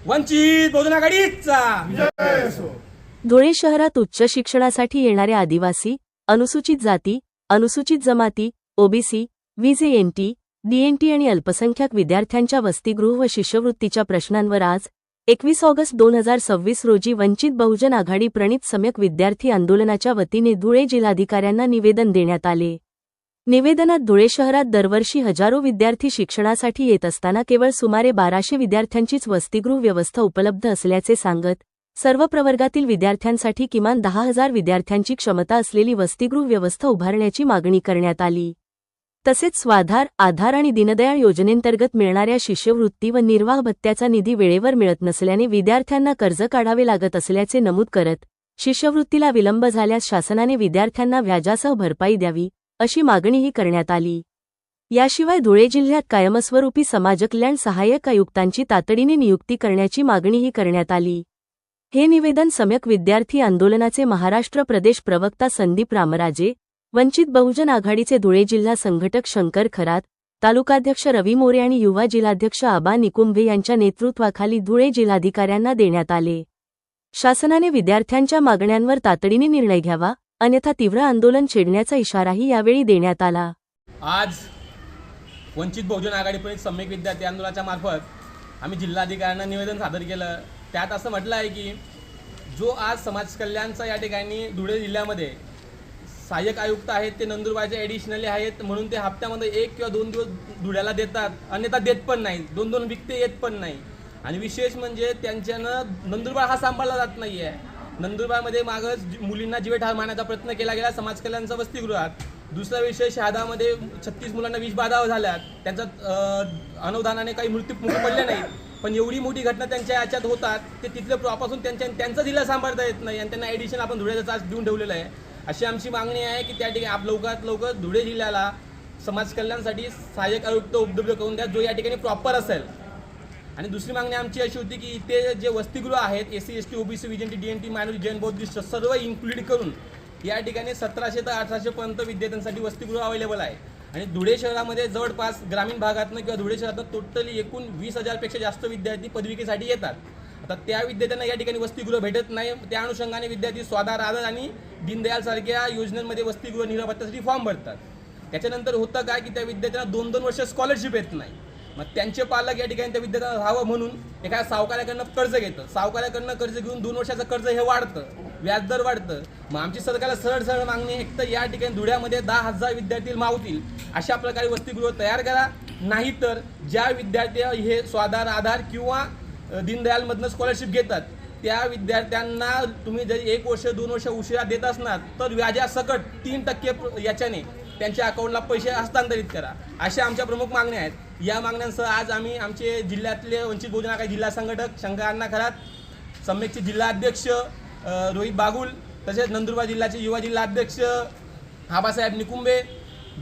वंचित बहुजन आघाडीचा विजय असो। धुळे शहरात उच्च शिक्षणासाठी येणाऱ्या आदिवासी, अनुसूचित जाती, अनुसूचित जमाती, ओबीसी, व्हीजेएनटी, डीएनटी आणि अल्पसंख्याक विद्यार्थ्यांच्या वसतिगृह व शिष्यवृत्तीच्या प्रश्नांवर आज 21 ऑगस्ट 2026 रोजी वंचित बहुजन आघाडी प्रणित सम्यक विद्यार्थी आंदोलनाच्या वतीने धुळे जिल्हाधिकाऱ्यांना निवेदन देण्यात आले। निवेदनात धुळे शहरात दरवर्षी हजारो विद्यार्थी शिक्षणासाठी येत असताना केवळ सुमारे 1200 विद्यार्थ्यांचीच वसतिगृह व्यवस्था उपलब्ध असल्याचे सांगत, सर्व प्रवर्गातील विद्यार्थ्यांसाठी किमान 10,000 विद्यार्थ्यांची क्षमता असलेली वसतिगृह व्यवस्था उभारण्याची मागणी करण्यात आली। तसेच स्वाधार, आधार आणि दीनदयाळ योजनेंतर्गत मिळणाऱ्या शिष्यवृत्ती व निर्वाह भत्त्याचा निधी वेळेवर मिळत नसल्याने विद्यार्थ्यांना कर्ज काढावे लागत असल्याचे नमूद करत, शिष्यवृत्तीला विलंब झाल्यास शासनाने विद्यार्थ्यांना व्याजासह भरपाई द्यावी, अशी मागणीही करण्यात आली। याशिवाय धुळे जिल्ह्यात कायमस्वरूपी समाजकल्याण सहाय्यक आयुक्तांची तातडीने नियुक्ती करण्याची मागणीही करण्यात आली। हे निवेदन सम्यक विद्यार्थी आंदोलनाचे महाराष्ट्र प्रदेश प्रवक्ता संदीप रामराजे, वंचित बहुजन आघाडीचे धुळे जिल्हा संघटक शंकर खरात, तालुकाध्यक्ष रवी मोरे आणि युवा जिल्हाध्यक्ष आबा निकुंभे यांच्या नेतृत्वाखाली धुळे जिल्हाधिकाऱ्यांना देण्यात आले। शासनाने विद्यार्थ्यांच्या मागण्यांवर तातडीने निर्णय घ्यावा, अन्यथा तीव्र आंदोलन छेडण्याचा इशाराही यावेळी देण्यात आला। आज वंचित बहुजन आघाडी प्रणित सम्यक विद्यार्थी आंदोलनाच्या मार्फत आम्ही जिल्हाधिकाऱ्यांना निवेदन सादर केलं। त्यात असं म्हटलं आहे की जो आज समाज कल्याणचा या ठिकाणी धुळे जिल्ह्यामध्ये सहाय्यक आयुक्त आहेत ते नंदुरबारचे ॲडिशनली आहेत, म्हणून ते हप्त्यामध्ये 1 किंवा 2 दिवस धुळ्याला देतात, अन्यथा देत पण नाही, 2-2 विकते येत पण नाही। आणि विशेष म्हणजे त्यांच्यानं नंदुरबार हा सांभाळला जात नाही आहे। नंदुरबारमध्ये मागं मुलींना जीवे मारण्याचा प्रयत्न केला गेला समाज कल्याणचा वसतिगृहात। दुसरा विषय शहादामध्ये 36 मुलांना विषबाधा झाल्यात, त्यांचा अनुदानाने काही मृत्यू पडले नाही, पण एवढी मोठी घटना त्यांच्या याच्यात होतात ते तिथले प्रॉपासून त्यांचा जिल्हा सांभाळता येत नाही आणि त्यांना ॲडिशन आपण धुळ्याचा चार्ज देऊन ठेवलेलं आहे। अशी आमची मागणी आहे की त्या ठिकाणी लवकरात लवकर धुळे जिल्ह्याला समाज कल्याणासाठी सहाय्यक आयुक्त उपलब्ध करून द्या जो या ठिकाणी प्रॉपर असेल। आणि दुसरी मागणी आमची अशी होती की इथे जे वसतिगृह आहेत SC ST OBC VJNT DNT minority Jain Buddhist सर्व इन्क्लूड करून या ठिकाणी 1700 ते 1800 पर्यंत विद्यार्थ्यांसाठी वसतिगृह अवेलेबल आहे। आणि धुळे शहरामध्ये जवळपास ग्रामीण भागातनं किंवा धुळे शहरातनं टोटली एकूण 20,000 पेक्षा जास्त विद्यार्थी पदविकेसाठी येतात। आता त्या विद्यार्थ्यांना या ठिकाणी वसतिगृह भेटत नाही, त्या अनुषंगाने विद्यार्थी स्वाधार, आधार आणि दीनदयाळ सारख्या योजनांमध्ये वसतिगृह निर्वाह भत्त्यासाठी फॉर्म भरतात। त्याच्यानंतर होतं काय की त्या विद्यार्थ्यांना 2-2 वर्ष स्कॉलरशिप येत नाही। मग त्यांचे पालक या ठिकाणी त्या विद्यार्थ्यांना राहावं म्हणून एका सावकाराकडनं कर्ज घेतं, सावकाराकडनं कर्ज घेऊन 2 वर्षाचं कर्ज हे वाढतं, व्याजदर वाढतं। मग आमची सरकारला सरळ मागणी एक तर या ठिकाणी धुळ्यामध्ये 10,000 विद्यार्थी मावतील अशा प्रकारे वसतिगृह तयार करा, नाहीतर ज्या विद्यार्थी हे स्वाधार, आधार किंवा दीनदयालमधनं स्कॉलरशिप घेतात त्या विद्यार्थ्यांना तुम्ही जरी 1 वर्ष 2 वर्ष उशिरा देत असणार तर व्याजासकट 3% याच्याने त्यांच्या अकाउंटला पैसे हस्तांतरित करा, अशा आमच्या प्रमुख मागण्या आहेत। या मागण्यांसह आज आम्ही आमचे जिल्ह्यातले वंचित बहुजन आघाडी जिल्हा संघटक शंकर अण्णा खरात, सम्यकचे जिल्हा अध्यक्ष रोहित बागुल, तसेच नंदुरबार जिल्ह्याचे युवा जिल्हा अध्यक्ष आबासाहेब निकुंभे,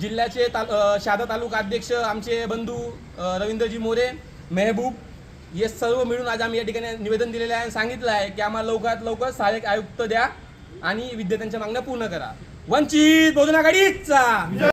जिल्ह्याचे शहादा तालुका अध्यक्ष आमचे बंधू रवींद्रजी मोरे, मेहबूब, हे सर्व मिळून आज आम्ही या ठिकाणी निवेदन दिलेले आहे आणि सांगितलं आहे की आम्हाला लवकरात लवकर सहाय्यक आयुक्त द्या आणि विद्यार्थ्यांच्या मागण्या पूर्ण करा। वंचित बहुजन आघाडीचा